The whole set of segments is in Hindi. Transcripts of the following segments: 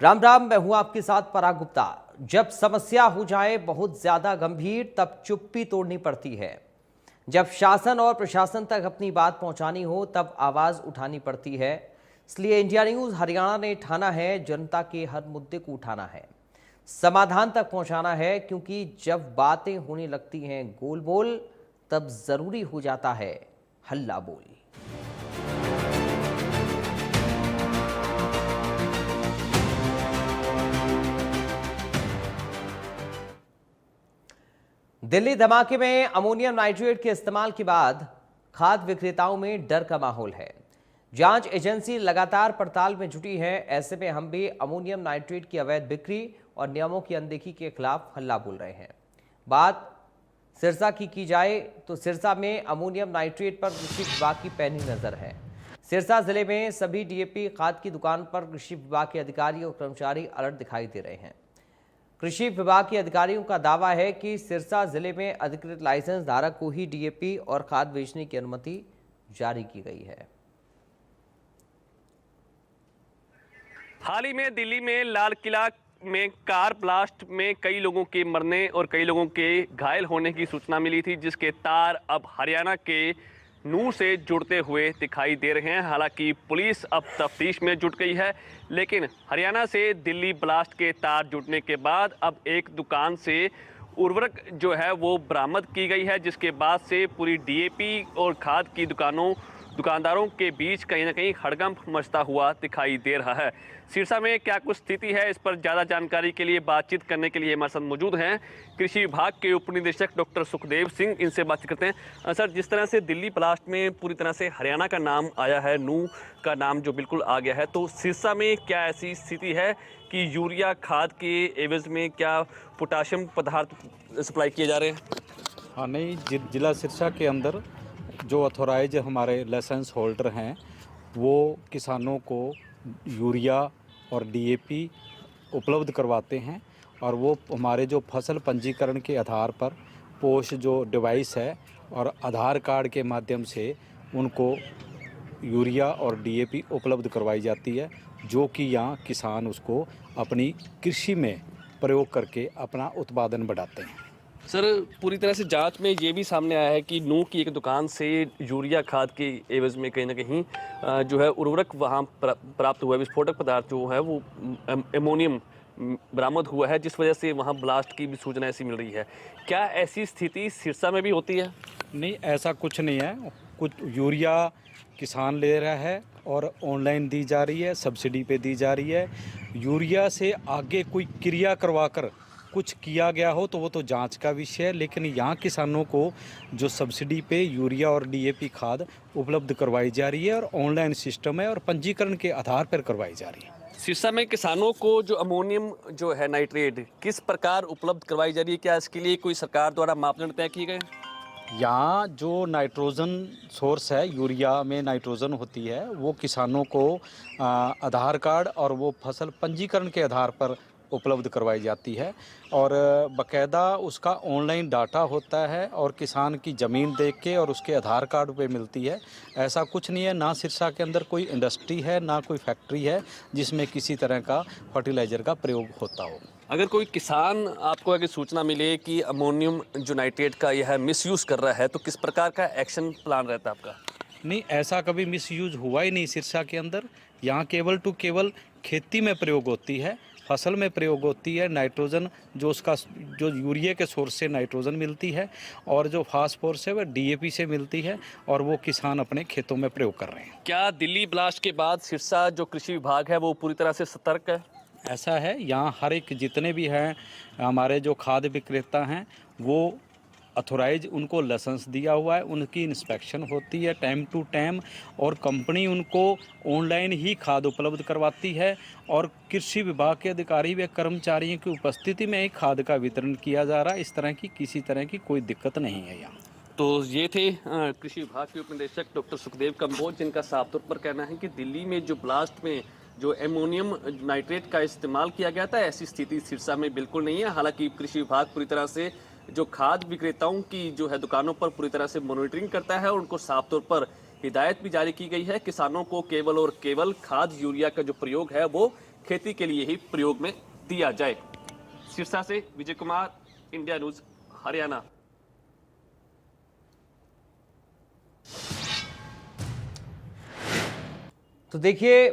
राम राम, मैं हूं आपके साथ पराग गुप्ता। जब समस्या हो जाए बहुत ज्यादा गंभीर तब चुप्पी तोड़नी पड़ती है। जब शासन और प्रशासन तक अपनी बात पहुंचानी हो तब आवाज उठानी पड़ती है। इसलिए इंडिया न्यूज हरियाणा ने ठाना है जनता के हर मुद्दे को उठाना है, समाधान तक पहुंचाना है, क्योंकि जब बातें होने लगती हैं गोल बोल तब जरूरी हो जाता है हल्ला बोल। दिल्ली धमाके में अमोनियम नाइट्रेट के इस्तेमाल के बाद खाद्य विक्रेताओं में डर का माहौल है। जांच एजेंसी लगातार पड़ताल में जुटी है। ऐसे में हम भी अमोनियम नाइट्रेट की अवैध बिक्री और नियमों की अनदेखी के खिलाफ हल्ला बोल रहे हैं। बात सिरसा की जाए तो सिरसा में अमोनियम नाइट्रेट पर कृषि विभाग की पैनी नजर है। सिरसा जिले में सभी डीएपी खाद की दुकान पर कृषि विभाग के अधिकारी और कर्मचारी अलर्ट दिखाई दे रहे हैं। कृषि विभाग के अधिकारियों का दावा है कि सिरसा जिले में अधिकृत लाइसेंस धारक को ही डीएपी और खाद बेचने की अनुमति जारी की गई है। हाल ही में दिल्ली में लाल किला में कार ब्लास्ट में कई लोगों के मरने और कई लोगों के घायल होने की सूचना मिली थी, जिसके तार अब हरियाणा के नूह से जुड़ते हुए दिखाई दे रहे हैं। हालांकि पुलिस अब तफ्तीश में जुट गई है, लेकिन हरियाणा से दिल्ली ब्लास्ट के तार जुड़ने के बाद अब एक दुकान से उर्वरक जो है वो बरामद की गई है, जिसके बाद से पूरी डीएपी और खाद की दुकानदारों के बीच कहीं ना कहीं हड़कंप मचता हुआ दिखाई दे रहा है। सिरसा में क्या कुछ स्थिति है, इस पर ज़्यादा जानकारी के लिए बातचीत करने के लिए हमारे साथ मौजूद हैं कृषि विभाग के उप निदेशक डॉक्टर सुखदेव सिंह। इनसे बातचीत करते हैं। सर, जिस तरह से दिल्ली ब्लास्ट में पूरी तरह से हरियाणा का नाम आया है, नूह का नाम जो बिल्कुल आ गया है, तो सिरसा में क्या ऐसी स्थिति है कि यूरिया खाद के एवज में क्या पोटाशियम पदार्थ सप्लाई किए जा रहे हैं? हाँ, नहीं, जिला सिरसा के अंदर जो अथोराइज हमारे लाइसेंस होल्डर हैं वो किसानों को यूरिया और डीएपी उपलब्ध करवाते हैं, और वो हमारे जो फसल पंजीकरण के आधार पर पोष जो डिवाइस है और आधार कार्ड के माध्यम से उनको यूरिया और डीएपी उपलब्ध करवाई जाती है, जो कि यहाँ किसान उसको अपनी कृषि में प्रयोग करके अपना उत्पादन बढ़ाते हैं। सर, पूरी तरह से जांच में ये भी सामने आया है कि नूह की एक दुकान से यूरिया खाद के एवज में कहीं ना कहीं जो है उर्वरक वहाँ प्राप्त हुआ है, विस्फोटक पदार्थ जो है वो एमोनियम बरामद हुआ है, जिस वजह से वहाँ ब्लास्ट की भी सूचना ऐसी मिल रही है। क्या ऐसी स्थिति सिरसा में भी होती है? नहीं, ऐसा कुछ नहीं है। कुछ यूरिया किसान ले रहा है और ऑनलाइन दी जा रही है, सब्सिडी पे दी जा रही है। यूरिया से आगे कोई क्रिया करवाकर कुछ किया गया हो तो वो तो जांच का विषय है, लेकिन यहाँ किसानों को जो सब्सिडी पे यूरिया और डीएपी खाद उपलब्ध करवाई जा रही है और ऑनलाइन सिस्टम है और पंजीकरण के आधार पर करवाई जा रही है। सिरसा में किसानों को जो अमोनियम जो है नाइट्रेट किस प्रकार उपलब्ध करवाई जा रही है? क्या इसके लिए कोई सरकार द्वारा मापदंड तय किए गए? यहाँ जो नाइट्रोजन सोर्स है, यूरिया में नाइट्रोजन होती है, वो किसानों को आधार कार्ड और वो फसल पंजीकरण के आधार पर उपलब्ध करवाई जाती है, और बाकायदा उसका ऑनलाइन डाटा होता है और किसान की ज़मीन देख के और उसके आधार कार्ड पे मिलती है। ऐसा कुछ नहीं है, ना सिरसा के अंदर कोई इंडस्ट्री है, ना कोई फैक्ट्री है जिसमें किसी तरह का फर्टिलाइज़र का प्रयोग होता हो। अगर कोई किसान आपको अगर सूचना मिले कि अमोनियम जो नाइट्रेट का यह मिसयूज़ कर रहा है, तो किस प्रकार का एक्शन प्लान रहता है आपका? नहीं, ऐसा कभी मिसयूज हुआ ही नहीं सिरसा के अंदर। यहाँ केवल खेती में प्रयोग होती है, फसल में प्रयोग होती है। नाइट्रोजन जो यूरिया के सोर्स से नाइट्रोजन मिलती है और जो फास्फोरस है वह डीएपी से मिलती है, और वो किसान अपने खेतों में प्रयोग कर रहे हैं। क्या दिल्ली ब्लास्ट के बाद सिरसा जो कृषि विभाग है वो पूरी तरह से सतर्क है? ऐसा है, यहाँ हर एक जितने भी हैं हमारे जो खाद्य विक्रेता हैं वो अथोराइज, उनको लाइसेंस दिया हुआ है, उनकी इंस्पेक्शन होती है टाइम टू टाइम, और कंपनी उनको ऑनलाइन ही खाद उपलब्ध करवाती है, और कृषि विभाग के अधिकारी व कर्मचारियों की उपस्थिति में ही खाद का वितरण किया जा रहा है। इस तरह की किसी तरह की कोई दिक्कत नहीं है यहाँ। तो ये थे कृषि विभाग के उप निदेशक डॉक्टर सुखदेव कंबोज, जिनका साफ तौर पर कहना है कि दिल्ली में जो ब्लास्ट में जो एमोनियम नाइट्रेट का इस्तेमाल किया गया था, ऐसी स्थिति सिरसा में बिल्कुल नहीं है। हालांकि कृषि विभाग पूरी तरह से जो खाद विक्रेताओं की जो है दुकानों पर पूरी तरह से मॉनिटरिंग करता है, और उनको साफ तौर पर हिदायत भी जारी की गई है किसानों को केवल और केवल खाद यूरिया का जो प्रयोग है वो खेती के लिए ही प्रयोग में दिया जाए। सिरसा से विजय कुमार, इंडिया न्यूज, हरियाणा। तो देखिए,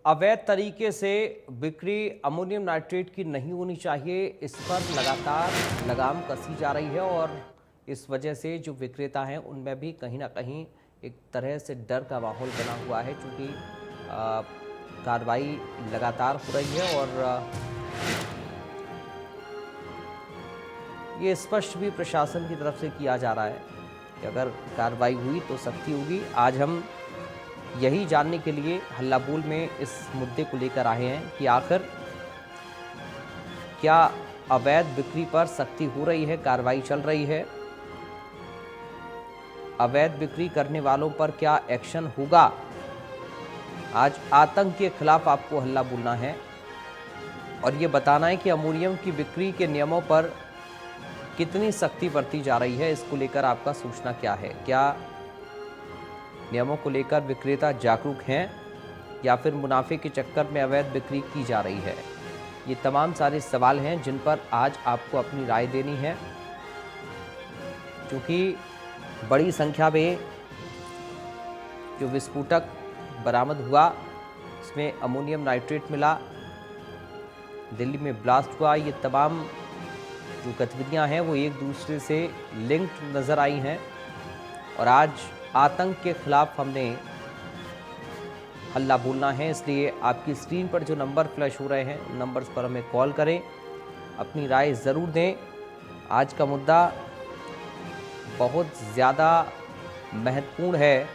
अवैध तरीके से बिक्री अमोनियम नाइट्रेट की नहीं होनी चाहिए, इस पर लगातार लगाम कसी जा रही है और इस वजह से जो विक्रेता हैं उनमें भी कहीं ना कहीं एक तरह से डर का माहौल बना हुआ है, क्योंकि कार्रवाई लगातार हो रही है और ये स्पष्ट भी प्रशासन की तरफ से किया जा रहा है कि अगर कार्रवाई हुई तो सख्ती होगी। आज हम यही जानने के लिए हल्ला बोल में इस मुद्दे को लेकर आए हैं कि आखिर क्या अवैध बिक्री पर सख्ती हो रही है, कार्रवाई चल रही है, अवैध बिक्री करने वालों पर क्या एक्शन होगा। आज आतंक के खिलाफ आपको हल्ला बोलना है और ये बताना है कि अमोनियम की बिक्री के नियमों पर कितनी सख्ती बरती जा रही है। इसको लेकर आपका सोचना क्या है? क्या नियमों को लेकर विक्रेता जागरूक हैं या फिर मुनाफे के चक्कर में अवैध बिक्री की जा रही है? ये तमाम सारे सवाल हैं जिन पर आज आपको अपनी राय देनी है, क्योंकि बड़ी संख्या में जो विस्फोटक बरामद हुआ इसमें अमोनियम नाइट्रेट मिला, दिल्ली में ब्लास्ट हुआ, ये तमाम जो गतिविधियां हैं वो एक दूसरे से लिंक्ड नज़र आई हैं और आज आतंक के खिलाफ हमने हल्ला बोलना है। इसलिए आपकी स्क्रीन पर जो नंबर फ्लैश हो रहे हैं उन नंबर्स पर हमें कॉल करें, अपनी राय ज़रूर दें। आज का मुद्दा बहुत ज़्यादा महत्वपूर्ण है,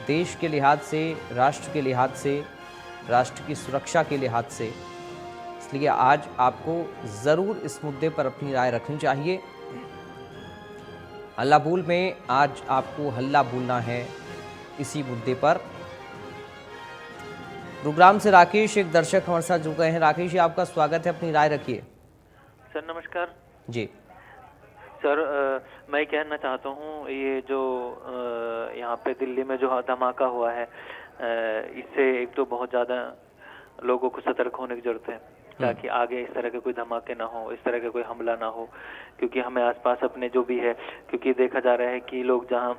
देश के लिहाज से, राष्ट्र के लिहाज से, राष्ट्र की सुरक्षा के लिहाज से। इसलिए आज आपको ज़रूर इस मुद्दे पर अपनी राय रखनी चाहिए। हल्ला बोल में आज आपको हल्ला बोलना है इसी मुद्दे पर। गुरुग्राम से राकेश, एक दर्शक हमारे साथ जुड़ गए हैं। राकेश जी, आपका स्वागत है, अपनी राय रखिए। सर नमस्कार जी सर, मैं कहना चाहता हूँ ये जो यहाँ पे दिल्ली में जो धमाका हुआ है, इससे एक तो बहुत ज़्यादा लोगों को सतर्क होने की जरूरत है ताकि आगे इस तरह के कोई धमाके ना हो, इस तरह का कोई हमला ना हो। क्योंकि हमें आसपास अपने जो भी है, क्योंकि देखा जा रहा है कि लोग जहाँ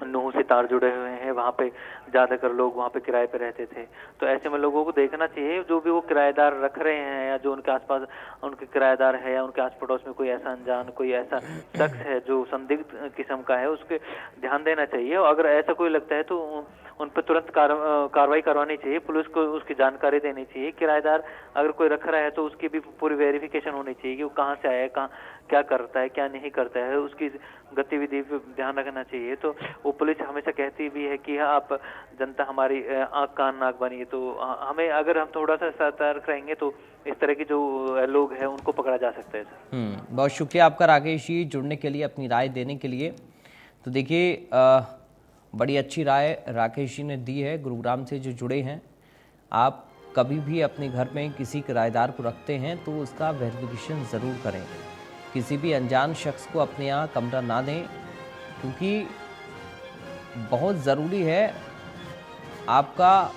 नूह से तार जुड़े हुए हैं वहाँ पे ज़्यादातर लोग वहाँ पे किराए पे रहते थे, तो ऐसे में लोगों को देखना चाहिए जो भी वो किराएदार रख रहे हैं या जो उनके आसपास उनके किराएदार है या उनके आस पड़ोस में कोई ऐसा अनजान, कोई ऐसा शख्स है जो संदिग्ध किस्म का है, उसके ध्यान देना चाहिए। और अगर ऐसा कोई लगता है तो उन पर तुरंत कार्रवाई करवानी चाहिए, पुलिस को उसकी जानकारी देनी चाहिए। किराएदार अगर कोई रख रहा है तो उसकी भी पूरी वेरिफिकेशन होनी चाहिए कि वो कहाँ से आया है, कहाँ क्या करता है, क्या नहीं करता है, उसकी गतिविधि पे ध्यान रखना चाहिए। तो वो पुलिस हमेशा कहती भी है कि आप जनता हमारी आँख कान नाक बनी, तो हमें अगर हम थोड़ा सा सतर्क रहेंगे तो इस तरह के जो लोग हैं उनको पकड़ा जा सकता है सर। बहुत शुक्रिया आपका राकेश जी, जुड़ने के लिए, अपनी राय देने के लिए। तो देखिए, बड़ी अच्छी राय राकेश जी ने दी है, गुरुग्राम से जो जुड़े हैं। आप कभी भी अपने घर में किसी किराएदार को रखते हैं तो उसका वेरिफिकेशन ज़रूर करें। किसी भी अनजान शख्स को अपने यहाँ कमरा ना दें, क्योंकि बहुत ज़रूरी है आपका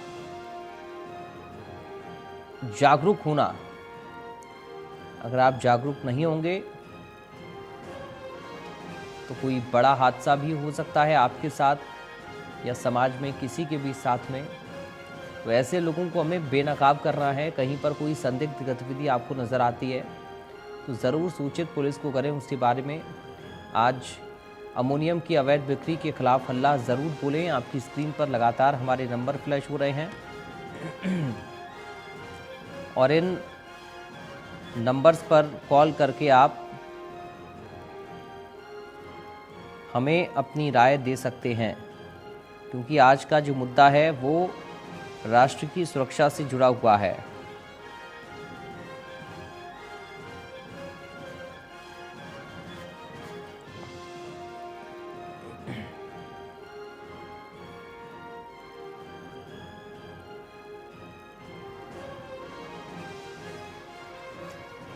जागरूक होना। अगर आप जागरूक नहीं होंगे तो कोई बड़ा हादसा भी हो सकता है आपके साथ या समाज में किसी के भी साथ में। तो ऐसे लोगों को हमें बेनकाब करना है। कहीं पर कोई संदिग्ध गतिविधि आपको नज़र आती है तो ज़रूर सूचित पुलिस को करें उसके बारे में। आज अमोनियम की अवैध बिक्री के खिलाफ हल्ला ज़रूर बोलें। आपकी स्क्रीन पर लगातार हमारे नंबर फ्लैश हो रहे हैं और इन नंबर्स पर कॉल करके आप हमें अपनी राय दे सकते हैं, क्योंकि आज का जो मुद्दा है वो राष्ट्र की सुरक्षा से जुड़ा हुआ है।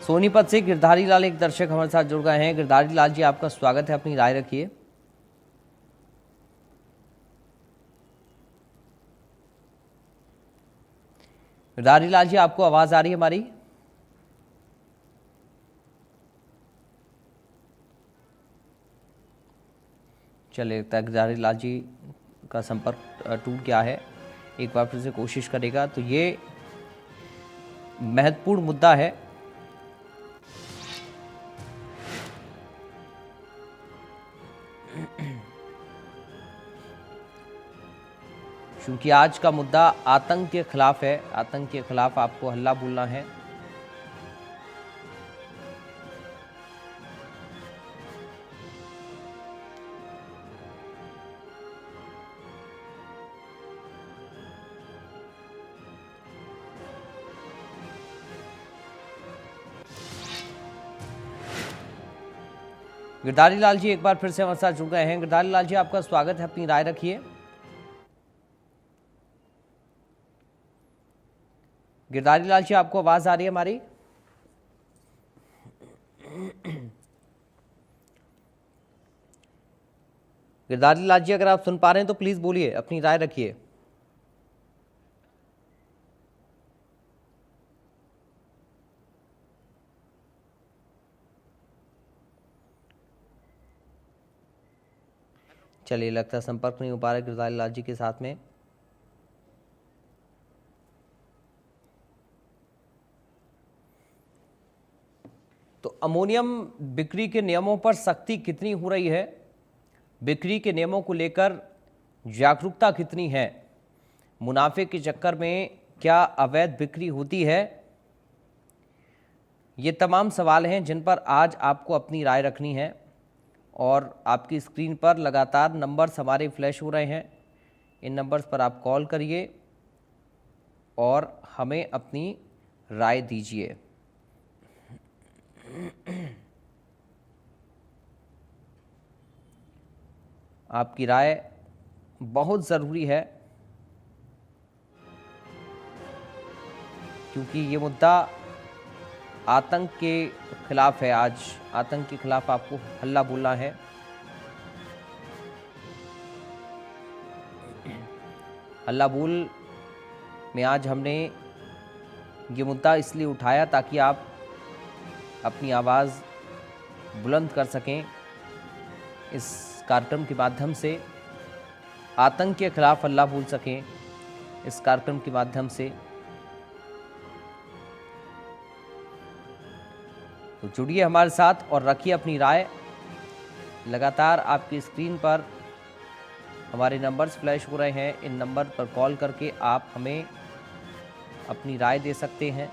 सोनीपत से गिरधारी लाल, एक दर्शक हमारे साथ जुड़ गए हैं। गिरधारी लाल जी, आपका स्वागत है, अपनी राय रखिए। गिरधारी लाल जी, आपको आवाज आ रही है हमारी? चलिए, लगता है गिरधारी लाल जी का संपर्क टूट गया है। एक बार फिर से कोशिश करेगा। तो ये महत्वपूर्ण मुद्दा है। क्योंकि आज का मुद्दा आतंक के खिलाफ है। आतंक के खिलाफ आपको हल्ला बोलना है। गिरधारी लाल जी एक बार फिर से हमारे साथ जुड़ गए हैं। गिरधारी लाल जी, आपका स्वागत है, अपनी राय रखिए। गिरधारी लाल जी, आपको आवाज आ रही है हमारी? गिरधारी लाल जी, अगर आप सुन पा रहे हैं तो प्लीज बोलिए, अपनी राय रखिए। चलिए, लगता है संपर्क नहीं हो पा रहा है गिरधारी लाल जी के साथ में। तो अमोनियम बिक्री के नियमों पर सख्ती कितनी हो रही है, बिक्री के नियमों को लेकर जागरूकता कितनी है, मुनाफे के चक्कर में क्या अवैध बिक्री होती है, ये तमाम सवाल हैं जिन पर आज आपको अपनी राय रखनी है। और आपकी स्क्रीन पर लगातार नंबर्स हमारे फ्लैश हो रहे हैं। इन नंबर्स पर आप कॉल करिए और हमें अपनी राय दीजिए। आपकी राय बहुत ज़रूरी है, क्योंकि ये मुद्दा आतंक के खिलाफ है। आज आतंक के खिलाफ आपको हल्ला बोलना है। हल्ला बोल में आज हमने ये मुद्दा इसलिए उठाया ताकि आप अपनी आवाज़ बुलंद कर सकें। इस कार्यक्रम के माध्यम से आतंक के खिलाफ हल्ला बोल सकें। इस कार्यक्रम के माध्यम से तो जुड़िए हमारे साथ और रखिए अपनी राय। लगातार आपकी स्क्रीन पर हमारे नंबर्स फ्लैश हो रहे हैं। इन नंबर पर कॉल करके आप हमें अपनी राय दे सकते हैं।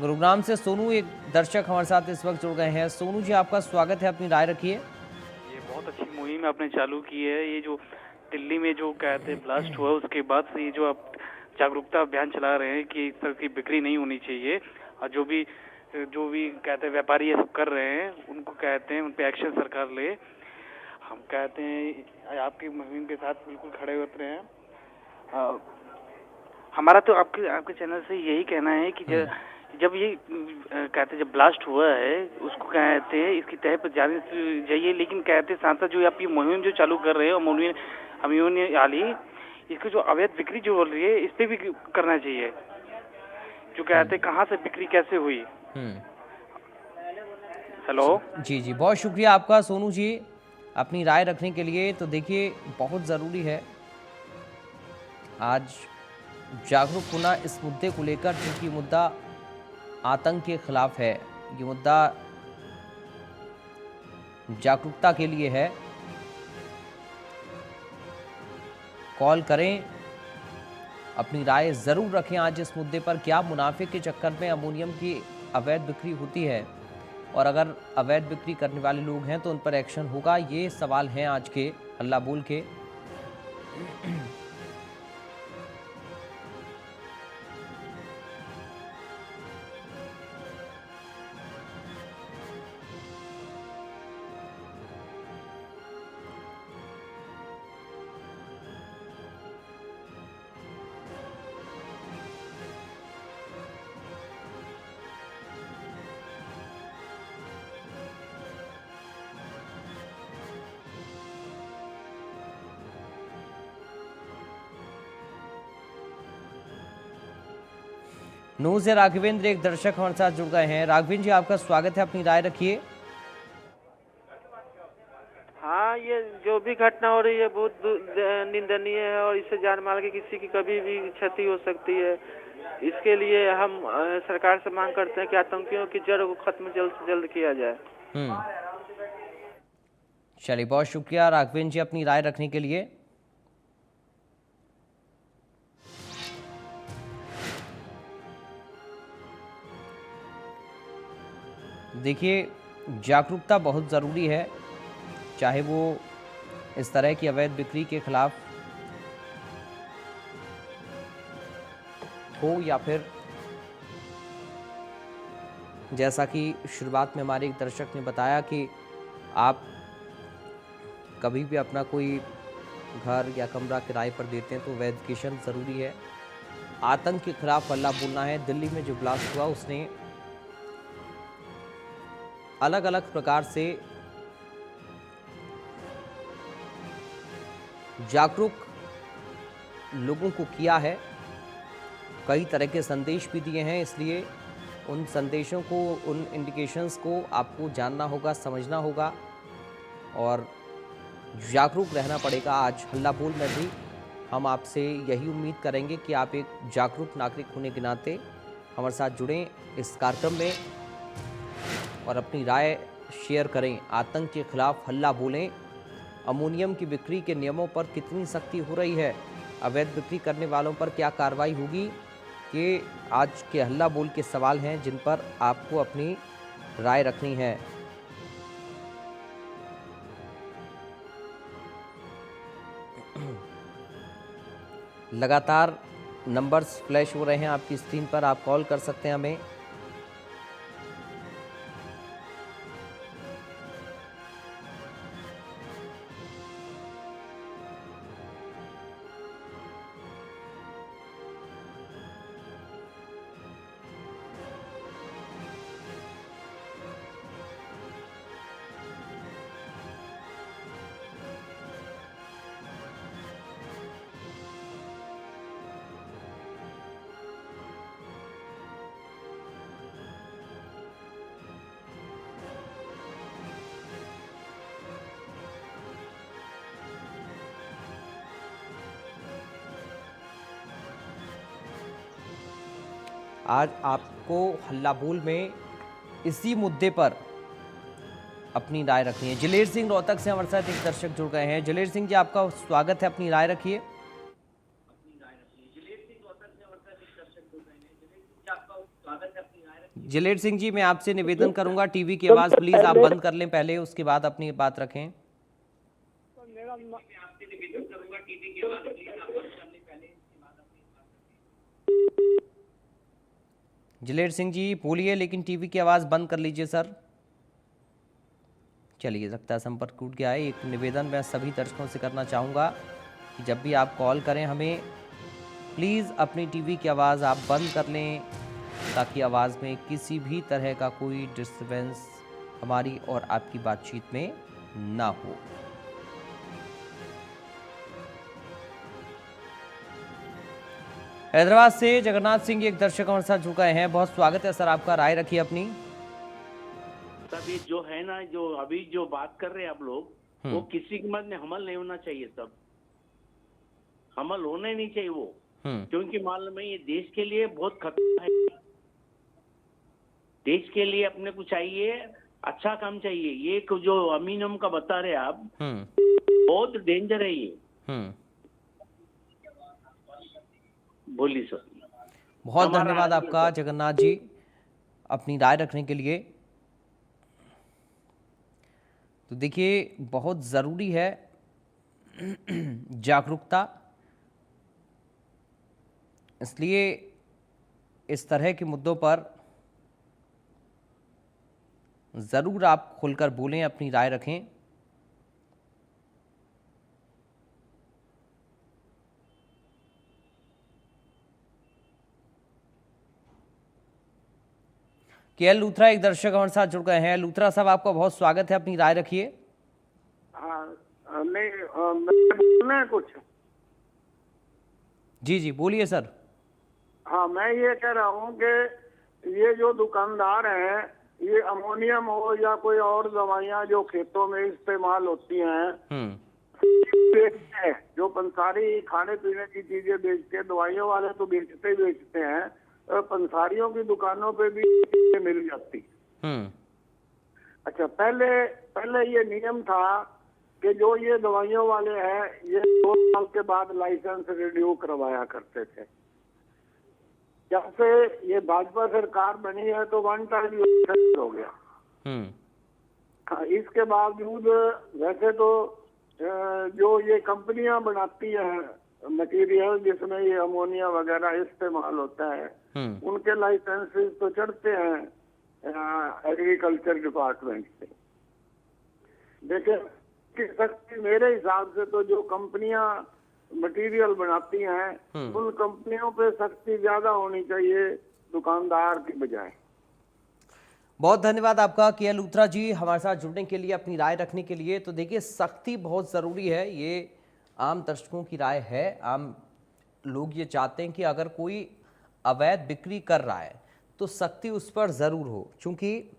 गुरुग्राम से सोनू, एक दर्शक हमारे साथ इस वक्त जुड़ गए हैं। सोनू जी, आपका स्वागत है, अपनी राय रखिए। ये बहुत अच्छी मुहिम आपने चालू की है। ये जो दिल्ली में जो कहते हैं ब्लास्ट हुआ, उसके बाद से ये जो आप जागरूकता अभियान चला रहे हैं कि इस तरह की बिक्री नहीं होनी चाहिए, और जो भी कहते हैं व्यापारी ये सब कर रहे हैं, उनको कहते हैं उन पे एक्शन सरकार ले। हम कहते हैं आपकी मुहिम के साथ बिल्कुल खड़े उतरे हैं। हमारा तो आपके चैनल से यही कहना है कि जब ये कहते जब ब्लास्ट हुआ है, उसको कहते हैं इसकी तह पर जाने चाहिए, लेकिन कहते साथ साथ जो आप ये मुहिम जो चालू कर रहे हो अमोनियम आली, इसकी जो अवैध बिक्री जो हो रही है, इस पे भी करना चाहिए। जो कहते कहाँ से बिक्री कैसे हुई। हेलो जी जी, बहुत शुक्रिया आपका सोनू जी, अपनी राय रखने के लिए। तो देखिए, बहुत ज़रूरी है आज जागरूक होना इस मुद्दे को लेकर, क्योंकि मुद्दा आतंक के खिलाफ है। ये मुद्दा जागरूकता के लिए है। कॉल करें, अपनी राय ज़रूर रखें आज इस मुद्दे पर। क्या मुनाफे के चक्कर में अमोनियम की अवैध बिक्री होती है, और अगर अवैध बिक्री करने वाले लोग हैं तो उन पर एक्शन होगा? ये सवाल हैं आज के हल्ला बोल के। नू से राघवेंद्र एक दर्शक हमारे साथ जुड़ गए हैं। राघवेंद्र जी, आपका स्वागत है, अपनी राय रखिए। हाँ, ये जो भी घटना हो रही है बहुत निंदनीय है और इससे जान माल के किसी की कभी भी क्षति हो सकती है। इसके लिए हम सरकार से मांग करते हैं कि आतंकियों की जड़ को खत्म जल्द से जल्द किया जाए। चलिए, बहुत शुक्रिया राघवेंद्र जी अपनी राय रखने के लिए। देखिए, जागरूकता बहुत ज़रूरी है, चाहे वो इस तरह की अवैध बिक्री के खिलाफ हो या फिर जैसा कि शुरुआत में हमारे एक दर्शक ने बताया कि आप कभी भी अपना कोई घर या कमरा किराए पर देते हैं तो वेरिफिकेशन ज़रूरी है। आतंक के खिलाफ हल्ला बोलना है। दिल्ली में जो ब्लास्ट हुआ उसने अलग अलग प्रकार से जागरूक लोगों को किया है, कई तरह के संदेश भी दिए हैं, इसलिए उन संदेशों को, उन इंडिकेशंस को आपको जानना होगा, समझना होगा और जागरूक रहना पड़ेगा। आज हल्ला बोल में भी हम आपसे यही उम्मीद करेंगे कि आप एक जागरूक नागरिक होने के नाते हमारे साथ जुड़ें इस कार्यक्रम में और अपनी राय शेयर करें। आतंक के खिलाफ हल्ला बोलें। अमोनियम की बिक्री के नियमों पर कितनी सख्ती हो रही है, अवैध बिक्री करने वालों पर क्या कार्रवाई होगी, ये आज के हल्ला बोल के सवाल हैं जिन पर आपको अपनी राय रखनी है। लगातार नंबर्स फ्लैश हो रहे हैं आपकी स्क्रीन पर, आप कॉल कर सकते हैं हमें। आज आपको हल्ला बोल में इसी मुद्दे पर अपनी राय रखनी है। जलेर सिंह रोहतक से हमारे साथ एक दर्शक जुड़ गए हैं। जलेर सिंह जी, आपका स्वागत है, अपनी राय रखिए। जलेर सिंह जी, मैं आपसे निवेदन करूंगा, टीवी की आवाज प्लीज आप बंद कर लें पहले, उसके बाद अपनी बात रखें। जलेर सिंह जी बोलिए, लेकिन टीवी की आवाज़ बंद कर लीजिए सर। चलिए, लगता है संपर्क टूट गया है। एक निवेदन मैं सभी दर्शकों से करना चाहूँगा कि जब भी आप कॉल करें हमें, प्लीज़ अपनी टीवी की आवाज़ आप बंद कर लें ताकि आवाज़ में किसी भी तरह का कोई डिस्टर्बेंस हमारी और आपकी बातचीत में ना हो। हैदराबाद से जगन्नाथ सिंह एक दर्शक हमारे साथ जुड़ गए हैं। बहुत स्वागत है सर आपका, राय रखिए अपनी। सब ये जो है ना, जो अभी जो बात कर रहे हैं आप लोग, वो किसी की मत में हमल नहीं होना चाहिए। सब हमल होने नहीं चाहिए वो, क्योंकि मालूम है ये देश के लिए बहुत खतरा है। देश के लिए अपने को चाहिए अच्छा काम चाहिए। ये जो अमीनम का बता रहे आप, बहुत डेंजर है ये। बोलिए सर। बहुत धन्यवाद आपका जगन्नाथ जी अपनी राय रखने के लिए। तो देखिए, बहुत ज़रूरी है जागरूकता, इसलिए इस तरह के मुद्दों पर ज़रूर आप खुलकर बोलें, अपनी राय रखें। केएल लूथरा एक दर्शक हमारे साथ जुड़ गए हैं। लूथरा साहब, आपका बहुत स्वागत है, अपनी राय रखिए। नहीं, बोलना है कुछ। जी जी बोलिए सर। हाँ, मैं ये कह रहा हूँ कि ये जो दुकानदार हैं, ये अमोनियम हो या कोई और दवाइयाँ जो खेतों में इस्तेमाल होती हैं, बेचते हैं, जो पंसारी खाने पीने की चीजें बेचते हैं, दवाइयों वाले तो बेचते ही बेचते हैं, और पंसारियों की दुकानों पे भी मिल जाती। अच्छा, पहले ये नियम था कि जो ये दवाइयों वाले हैं, ये 2 साल के बाद लाइसेंस रिन्यू करवाया करते थे। जब से ये भाजपा सरकार बनी है तो 1 टाइम लाइसेंस हो गया। हाँ, इसके बावजूद वैसे तो जो ये कंपनियां बनाती हैं मटेरियल जिसमें ये अमोनिया वगैरह इस्तेमाल होता है, उनके लाइसेंसेस तो चढ़ते हैं एग्रीकल्चर डिपार्टमेंट से। देखिए, सख्ती मेरे हिसाब से तो जो कंपनियां मटेरियल बनाती हैं, उन कंपनियों पे सख्ती ज्यादा होनी चाहिए दुकानदार की बजाय। बहुत धन्यवाद आपका के लूथरा जी, हमारे साथ जुड़ने के लिए, अपनी राय रखने के लिए। तो देखिए, सख्ती बहुत ज़रूरी है, ये आम दर्शकों की राय है। आम लोग ये चाहते हैं कि अगर कोई अवैध बिक्री कर रहा है तो सख्ती उस पर ज़रूर हो, क्योंकि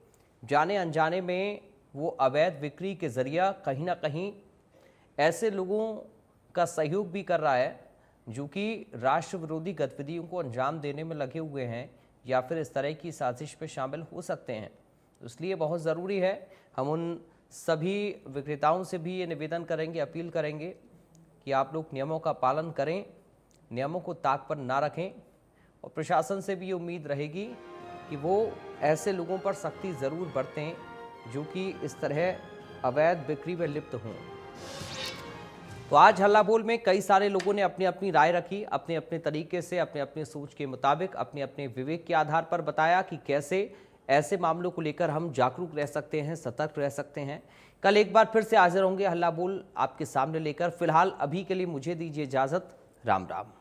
जाने अनजाने में वो अवैध बिक्री के ज़रिया कहीं ना कहीं ऐसे लोगों का सहयोग भी कर रहा है जो कि राष्ट्र विरोधी गतिविधियों को अंजाम देने में लगे हुए हैं या फिर इस तरह की साजिश में शामिल हो सकते हैं। इसलिए बहुत ज़रूरी है, हम उन सभी विक्रेताओं से भी ये निवेदन करेंगे, अपील करेंगे कि आप लोग नियमों का पालन करें, नियमों को ताक पर ना रखें, और प्रशासन से भी ये उम्मीद रहेगी कि वो ऐसे लोगों पर सख्ती ज़रूर बरतें जो कि इस तरह अवैध बिक्री में लिप्त हों। तो आज हल्ला बोल में कई सारे लोगों ने अपनी अपनी राय रखी, अपने अपने तरीके से, अपने अपने सोच के मुताबिक, अपने अपने विवेक के आधार पर बताया कि कैसे ऐसे मामलों को लेकर हम जागरूक रह सकते हैं, सतर्क रह सकते हैं। कल एक बार फिर से हाजिर होंगे हल्ला बोल आपके सामने लेकर। फिलहाल अभी के लिए मुझे दीजिए इजाज़त। राम राम।